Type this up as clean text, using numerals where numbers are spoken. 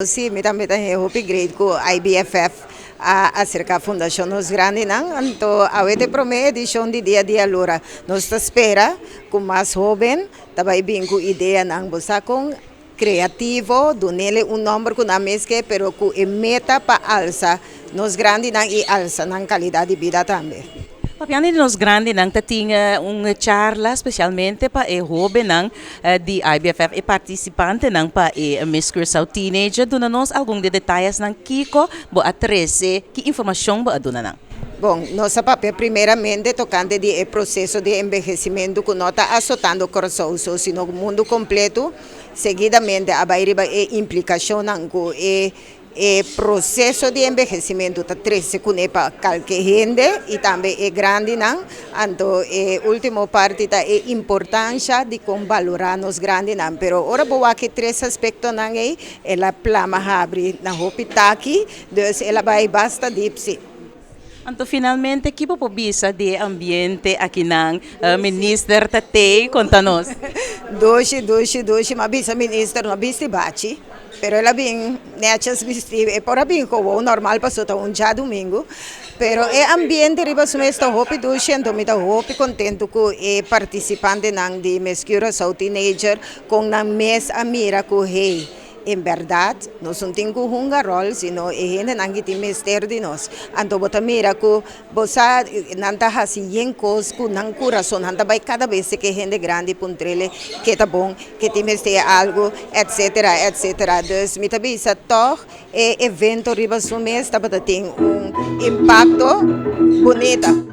Sim, mita hopi grade ko IBFF acerca da Fundação Nos Grande não, então a primeira edição de dia a dia lura nos espera com mais jovem, também bem com ideia não bosa com criativo, donele número com a mesma, pero com meta para alça nos grande não e alça na qualidade de vida também. Papiani nos grande nang tinha uma charla especialmente para o jovem nang de IBFF e participante nang pa Miss Cursao Teenager dona nos algum de detalhes nang kiko bo a 13 que informação bo aduna nang. Bom, nossa papel primeiramente tocante de processo de envelhecimento que nós está azotando o coração, sino o mundo completo, seguidamente a implicação com o processo de envelhecimento está 13 com qualquer gente e também é grande, não? Então, a última parte está a importância de como valorar os grandes, não? Pero ora boa que três aspectos não é, ela plama abre na hopitaki, então ela vai basta dipsi. Anto finalmente que po bisa de ambiente aqui nang Minister Tatay contanos. Doce, mas bisa minister não bisa bate. Pero ela bem, nechas vestir, é por bem como o normal passou tá dia domingo. Pero é ambiente riba sumesta hopi doce, então me tá hopi contento com o participante nang de Miss Cursao Teenager com na mes amira com rei. Em verdade, nós não temos um rol, sino é gente que tem mistério de nós. Então, bota mira que você não está fazendo coisas com o coração, não vai cada vez que gente grande puntrele que tá bom, que tem mistério algo, etc. Então, me também isso toch é evento riba sumesta, para ter impacto bonito.